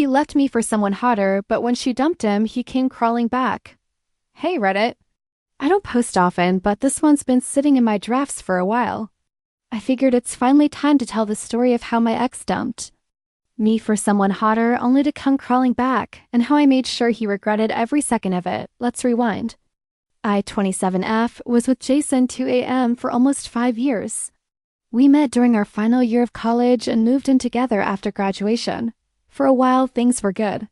He left me for someone hotter, but when she dumped him, he came crawling back. Hey, Reddit. I don't post often, but this one's been sitting in my drafts for a while. I figured it's finally time to tell the story of how my ex dumped me for someone hotter only to come crawling back, and how I made sure he regretted every second of it. Let's rewind. I, 27F, was with Jason 2am for almost 5 years. We met during our final year of college and moved in together after graduation. For a while, things were good.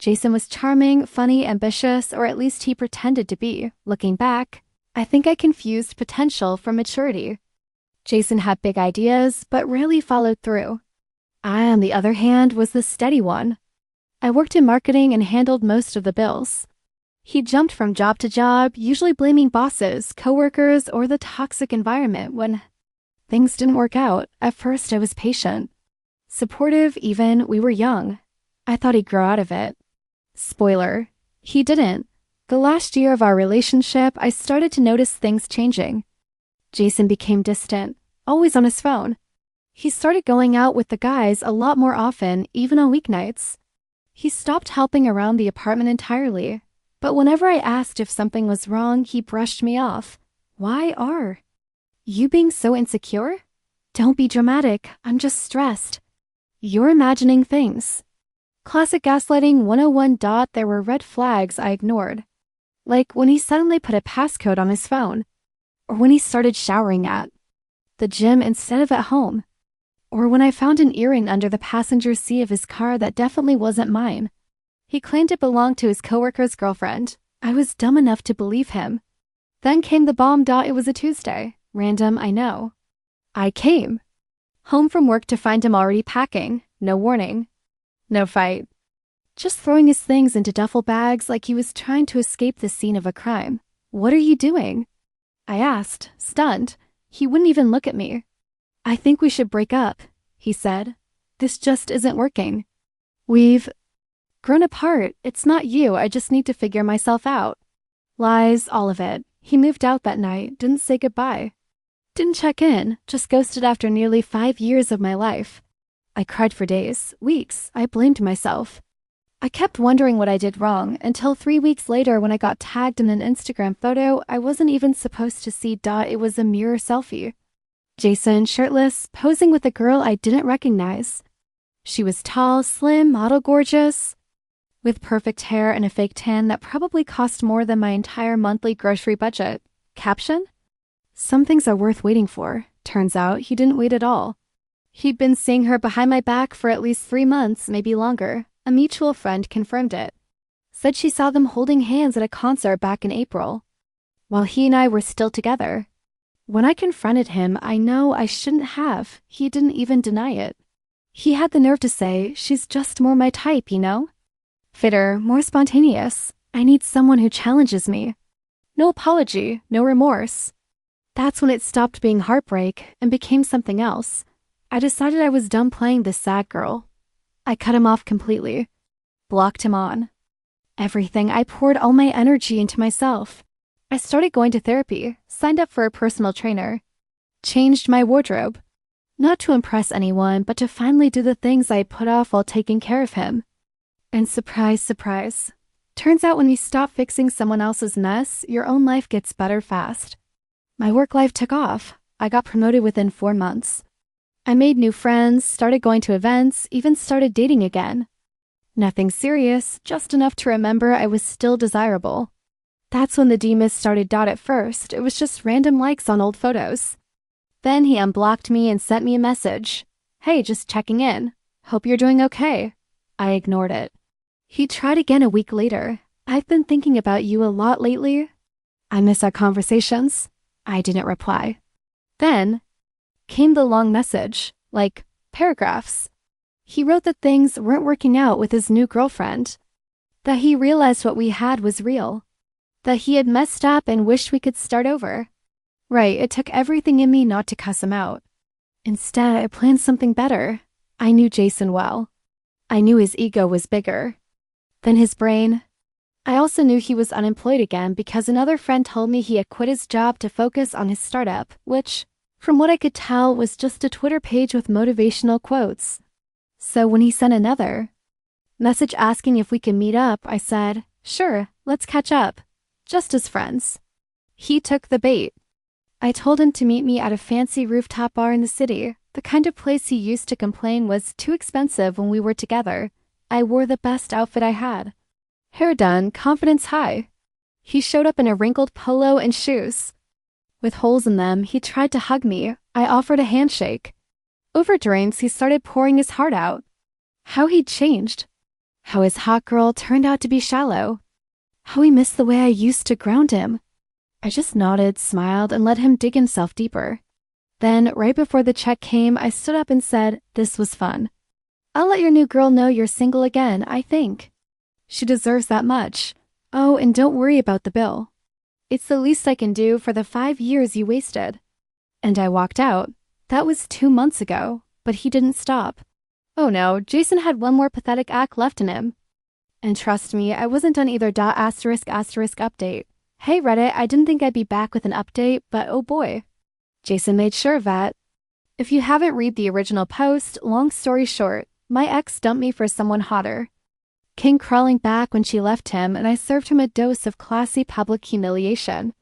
Jason was charming, funny, ambitious, or at least he pretended to be. Looking back, I think I confused potential for maturity. Jason had big ideas, but rarely followed through. I, on the other hand, was the steady one. I worked in marketing and handled most of the bills. He jumped from job to job, usually blaming bosses, coworkers, or the toxic environment when things didn't work out. At first, I was patient. Supportive even, we were young. I thought he'd grow out of it. Spoiler, he didn't. The last year of our relationship, I started to notice things changing. Jason became distant, always on his phone. He started going out with the guys a lot more often, even on weeknights. He stopped helping around the apartment entirely, but whenever I asked if something was wrong, he brushed me off. Why are you being so insecure? Don't be dramatic, I'm just stressed. You're imagining things. Classic gaslighting 101. There were red flags I ignored. Like when he suddenly put a passcode on his phone, or when he started showering at the gym instead of at home, or when I found an earring under the passenger seat of his car that definitely wasn't mine. He claimed it belonged to his coworker's girlfriend. I was dumb enough to believe him. Then came the bomb. It was a Tuesday. Random, I know. I came home from work to find him already packing. No warning. No fight. Just throwing his things into duffel bags like he was trying to escape the scene of a crime. What are you doing? I asked, stunned. He wouldn't even look at me. I think we should break up, he said. This just isn't working. We've grown apart. It's not you. I just need to figure myself out. Lies, all of it. He moved out that night, didn't say goodbye. Didn't check in, just ghosted after nearly 5 years of my life. I cried for days, weeks. I blamed myself. I kept wondering what I did wrong until 3 weeks later when I got tagged in an Instagram photo I wasn't even supposed to see. It was a mirror selfie. Jason, shirtless, posing with a girl I didn't recognize. She was tall, slim, model gorgeous, with perfect hair and a fake tan that probably cost more than my entire monthly grocery budget. Caption? Some things are worth waiting for. Turns out he didn't wait at all. He'd been seeing her behind my back for at least 3 months, maybe longer. A mutual friend confirmed it. Said she saw them holding hands at a concert back in April, while he and I were still together. When I confronted him, I know I shouldn't have. He didn't even deny it. He had the nerve to say, she's just more my type, you know? Fitter, more spontaneous. I need someone who challenges me. No apology, no remorse. That's when it stopped being heartbreak and became something else. I decided I was done playing the sad girl. I cut him off completely. Blocked him on everything. I poured all my energy into myself. I started going to therapy, signed up for a personal trainer, changed my wardrobe. Not to impress anyone, but to finally do the things I put off while taking care of him. And surprise, surprise. Turns out when you stop fixing someone else's mess, your own life gets better fast. My work life took off. I got promoted within 4 months. I made new friends, started going to events, even started dating again. Nothing serious, just enough to remember I was still desirable. That's when the demons started. At first, it was just random likes on old photos. Then he unblocked me and sent me a message. Hey, just checking in. Hope you're doing okay. I ignored it. He tried again a week later. I've been thinking about you a lot lately. I miss our conversations. I didn't reply. Then came the long message, like paragraphs. He wrote that things weren't working out with his new girlfriend, that he realized what we had was real, that he had messed up and wished we could start over. Right, it took everything in me not to cuss him out. Instead, I planned something better. I knew Jason well. I knew his ego was bigger than his brain. I also knew he was unemployed again because another friend told me he had quit his job to focus on his startup, which, from what I could tell, was just a Twitter page with motivational quotes. So when he sent another Message asking if we can meet up. I said, sure, let's catch up. Just as friends. He took the bait. I told him to meet me at a fancy rooftop bar in the city, the kind of place he used to complain was too expensive when we were together. I wore the best outfit I had. Hair done, confidence high. He showed up in a wrinkled polo and shoes. With holes in them, he tried to hug me. I offered a handshake. Over drinks, he started pouring his heart out. How he'd changed. How his hot girl turned out to be shallow. How he missed the way I used to ground him. I just nodded, smiled, and let him dig himself deeper. Then, right before the check came, I stood up and said, this was fun. I'll let your new girl know you're single again, I think. She deserves that much. Oh, and don't worry about the bill. It's the least I can do for the 5 years you wasted. And I walked out. That was 2 months ago, but he didn't stop. Oh no, Jason had one more pathetic act left in him. And trust me, I wasn't done either. **update. Hey Reddit, I didn't think I'd be back with an update, but oh boy. Jason made sure of that. If you haven't read the original post, long story short, my ex dumped me for someone hotter. Came crawling back when she left him, and I served him a dose of classy public humiliation.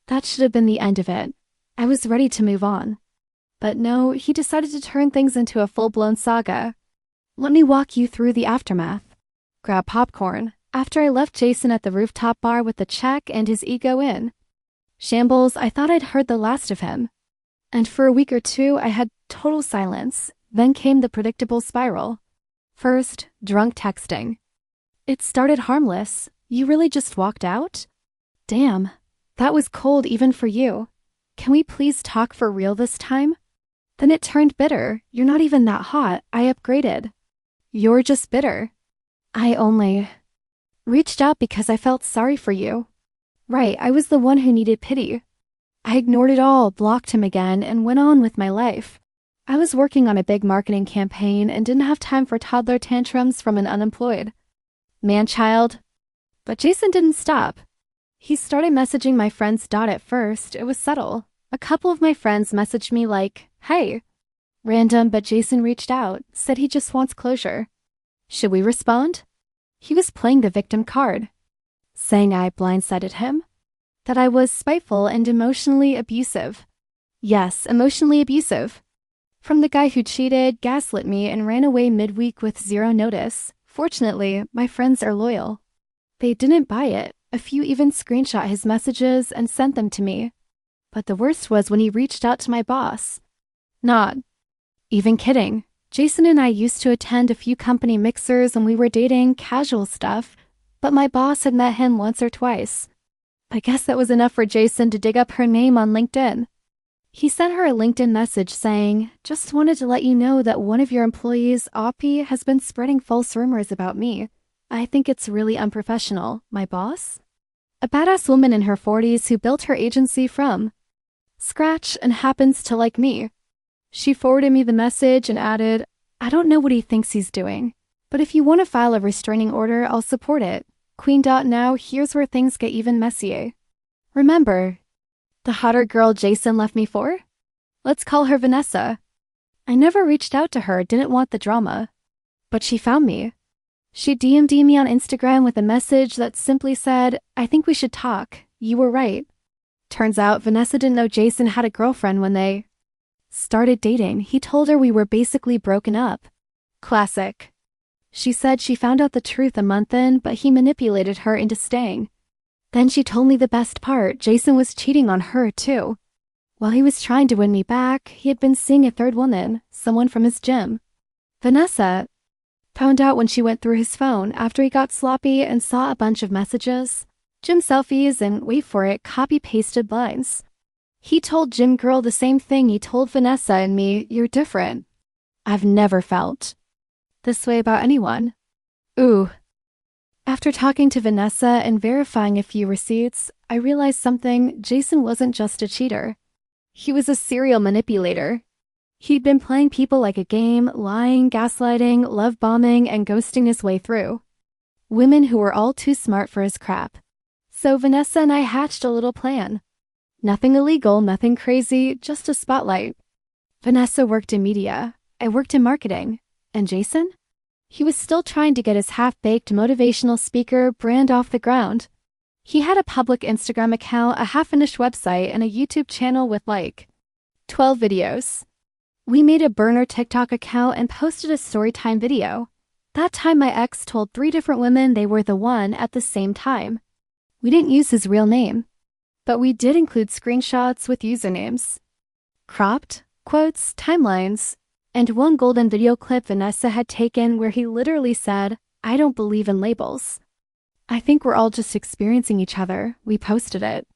That should have been the end of it. I was ready to move on. But no, he decided to turn things into a full-blown saga. Let me walk you through the aftermath. Grab popcorn. After I left Jason at the rooftop bar with the check and his ego in. Shambles, I thought I'd heard the last of him. And for a week or two, I had total silence. Then came the predictable spiral. First, drunk texting. It started harmless. You really just walked out? Damn, that was cold even for you. Can we please talk for real this time? Then it turned bitter. You're not even that hot. I upgraded. You're just bitter. I only reached out because I felt sorry for you. Right, I was the one who needed pity. I ignored it all, blocked him again, and went on with my life. I was working on a big marketing campaign and didn't have time for toddler tantrums from an unemployed man-child. But Jason didn't stop. He started messaging my friends. At first, it was subtle. A couple of my friends messaged me like, hey. Random, but Jason reached out, said he just wants closure. Should we respond? He was playing the victim card, saying I blindsided him, that I was spiteful and emotionally abusive. Yes, emotionally abusive. From the guy who cheated, gaslit me, and ran away midweek with zero notice. Fortunately, my friends are loyal. They didn't buy it. A few even screenshot his messages and sent them to me. But the worst was when he reached out to my boss. Not even kidding. Jason and I used to attend a few company mixers when we were dating, casual stuff, but my boss had met him once or twice. I guess that was enough for Jason to dig up her name on LinkedIn. He sent her a LinkedIn message saying, just wanted to let you know that one of your employees, Oppie, has been spreading false rumors about me. I think it's really unprofessional. My boss? A badass woman in her 40s who built her agency from scratch and happens to like me. She forwarded me the message and added, I don't know what he thinks he's doing, but if you want to file a restraining order, I'll support it. Queen.now, here's where things get even messier. Remember, the hotter girl Jason left me for? Let's call her Vanessa. I never reached out to her, didn't want the drama. But she found me. She DM'd me on Instagram with a message that simply said, I think we should talk. You were right. Turns out Vanessa didn't know Jason had a girlfriend when they started dating. He told her we were basically broken up. Classic. She said she found out the truth a month in, but he manipulated her into staying. Then she told me the best part. Jason was cheating on her, too. While he was trying to win me back, he had been seeing a third woman, someone from his gym. Vanessa found out when she went through his phone after he got sloppy and saw a bunch of messages, gym selfies, and wait for it, copy-pasted lines. He told Gym Girl the same thing he told Vanessa and me, you're different. I've never felt this way about anyone. Ooh. After talking to Vanessa and verifying a few receipts, I realized something. Jason wasn't just a cheater. He was a serial manipulator. He'd been playing people like a game, lying, gaslighting, love bombing, and ghosting his way through. Women who were all too smart for his crap. So Vanessa and I hatched a little plan. Nothing illegal, nothing crazy, just a spotlight. Vanessa worked in media. I worked in marketing. And Jason? He was still trying to get his half-baked motivational speaker brand off the ground. He had a public Instagram account, a half-finished website, and a YouTube channel with 12 videos. We made a burner TikTok account and posted a storytime video. That time my ex told 3 different women they were the one at the same time. We didn't use his real name, but we did include screenshots with usernames, cropped, quotes, timelines, and one golden video clip Vanessa had taken where he literally said, "I don't believe in labels. I think we're all just experiencing each other." We posted it,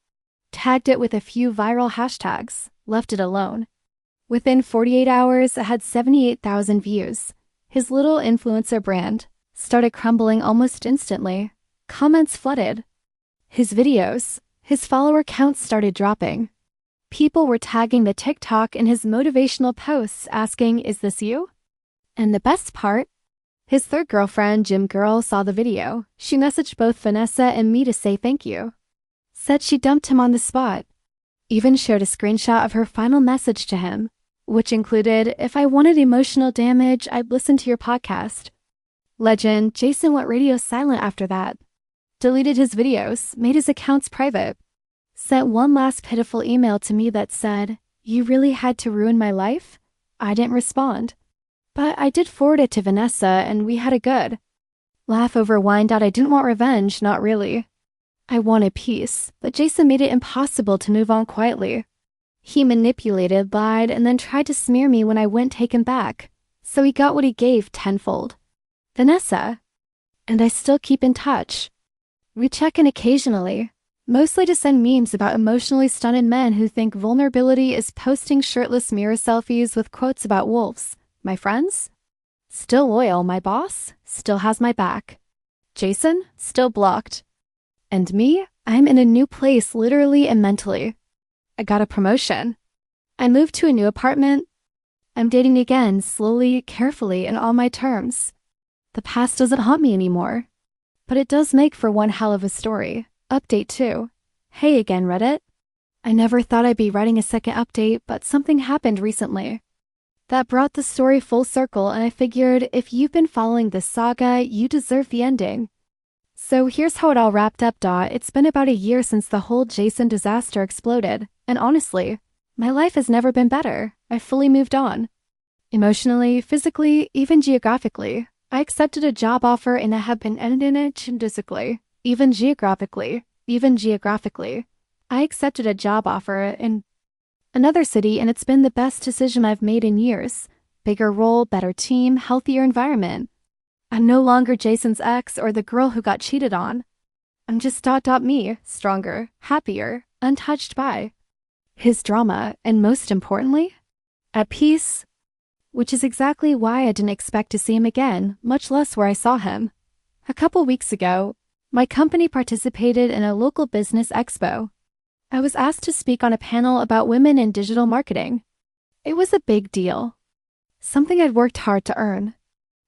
tagged it with a few viral hashtags, left it alone. Within 48 hours, it had 78,000 views. His little influencer brand started crumbling almost instantly. Comments flooded. His videos, his follower counts started dropping. People were tagging the TikTok in his motivational posts asking, "Is this you?" And the best part? His third girlfriend, Gym Girl, saw the video. She messaged both Vanessa and me to say thank you. Said she dumped him on the spot. Even showed a screenshot of her final message to him, which included, "If I wanted emotional damage, I'd listen to your podcast." Legend, Jason went radio silent after that. Deleted his videos, made his accounts private. Sent one last pitiful email to me that said, "You really had to ruin my life?" I didn't respond. But I did forward it to Vanessa and we had a good laugh over whined out I didn't want revenge, not really. I wanted peace, but Jason made it impossible to move on quietly. He manipulated, lied, and then tried to smear me when I wouldn't take him back. So he got what he gave tenfold. Vanessa. And I still keep in touch. We check in occasionally, mostly to send memes about emotionally stunted men who think vulnerability is posting shirtless mirror selfies with quotes about wolves. My friends? Still loyal. My boss? Still has my back. Jason? Still blocked. And me? I'm in a new place literally and mentally. I got a promotion. I moved to a new apartment. I'm dating again, slowly, carefully, and on my terms. The past doesn't haunt me anymore. But it does make for one hell of a story. Update 2. Hey again, Reddit. I never thought I'd be writing a second update, but something happened recently that brought the story full circle, and I figured if you've been following this saga, you deserve the ending. So here's how it all wrapped up. It's been about a year since the whole Jason disaster exploded, and honestly, my life has never been better. I fully moved on. Emotionally, physically, even geographically. I accepted a job offer and I have been physically, even geographically. I accepted a job offer in another city and it's been the best decision I've made in years. Bigger role, better team, healthier environment. I'm no longer Jason's ex or the girl who got cheated on. I'm just me, stronger, happier, untouched by his drama, and most importantly, at peace. Which is exactly why I didn't expect to see him again, much less where I saw him. A couple weeks ago, my company participated in a local business expo. I was asked to speak on a panel about women in digital marketing. It was a big deal. Something I'd worked hard to earn.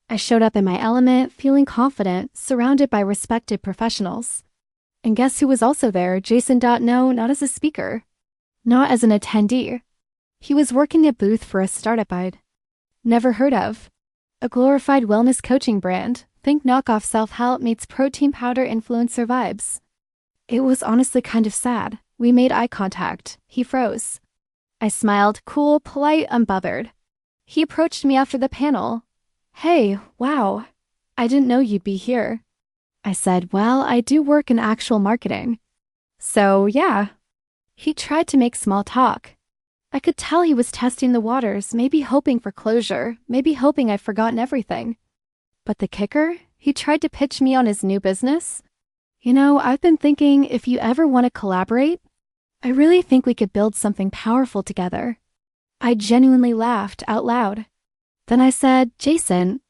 I showed up in my element, feeling confident, surrounded by respected professionals. And guess who was also there? Jason. No, not as a speaker. Not as an attendee. He was working a booth for a startup I'd never heard of. A glorified wellness coaching brand. Think knockoff self-help meets protein powder influencer vibes. It was honestly kind of sad. We made eye contact. He froze. I smiled, cool, polite, unbothered. He approached me after the panel. "Hey, wow. I didn't know you'd be here." I said, "Well, I do work in actual marketing." "So, yeah." He tried to make small talk. I could tell he was testing the waters, maybe hoping for closure, maybe hoping I'd forgotten everything. But the kicker? He tried to pitch me on his new business. "You know, I've been thinking if you ever want to collaborate, I really think we could build something powerful together." I genuinely laughed out loud. Then I said, "Jason,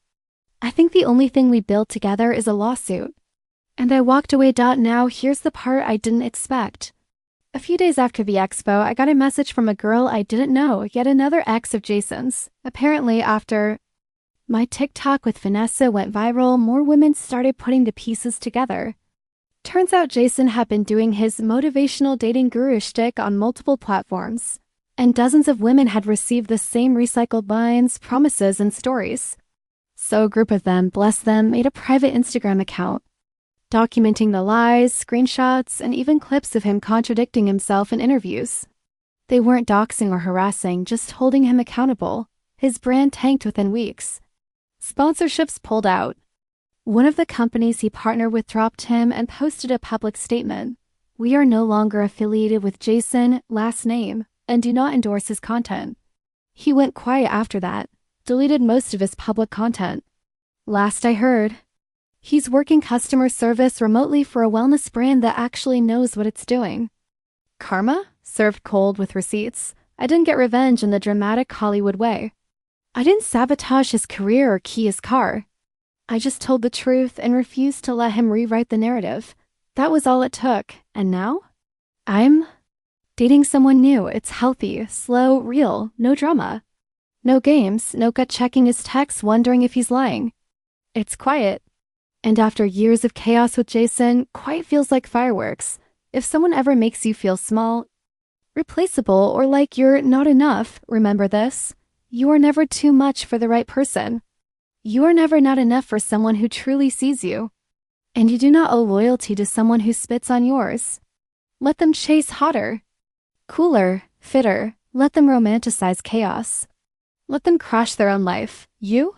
I think the only thing we build together is a lawsuit." And I walked away. Now here's the part I didn't expect. A few days after the expo, I got a message from a girl I didn't know, yet another ex of Jason's. Apparently, after my TikTok with Vanessa went viral, more women started putting the pieces together. Turns out Jason had been doing his motivational dating guru shtick on multiple platforms, and dozens of women had received the same recycled lines, promises, and stories. So a group of them, bless them, made a private Instagram account, documenting the lies, screenshots, and even clips of him contradicting himself in interviews. They weren't doxing or harassing, just holding him accountable. His brand tanked within weeks. Sponsorships pulled out. One of the companies he partnered with dropped him and posted a public statement. We are no longer affiliated with Jason, last name, and do not endorse his content. He went quiet after that, deleted most of his public content. Last I heard, he's working customer service remotely for a wellness brand that actually knows what it's doing. Karma? Served cold with receipts. I didn't get revenge in the dramatic Hollywood way. I didn't sabotage his career or key his car. I just told the truth and refused to let him rewrite the narrative. That was all it took. And now? I'm dating someone new. It's healthy, slow, real, no drama. No games, no gut checking his texts wondering if he's lying. It's quiet. And after years of chaos with Jason, quiet feels like fireworks. If someone ever makes you feel small, replaceable, or like you're not enough, remember this. You are never too much for the right person. You are never not enough for someone who truly sees you. And you do not owe loyalty to someone who spits on yours. Let them chase hotter, cooler, fitter. Let them romanticize chaos. Let them crash their own life. You?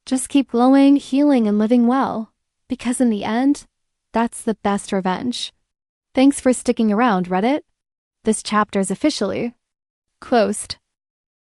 Just keep glowing, healing, and living well. Because in the end, that's the best revenge. Thanks for sticking around, Reddit. This chapter is officially closed.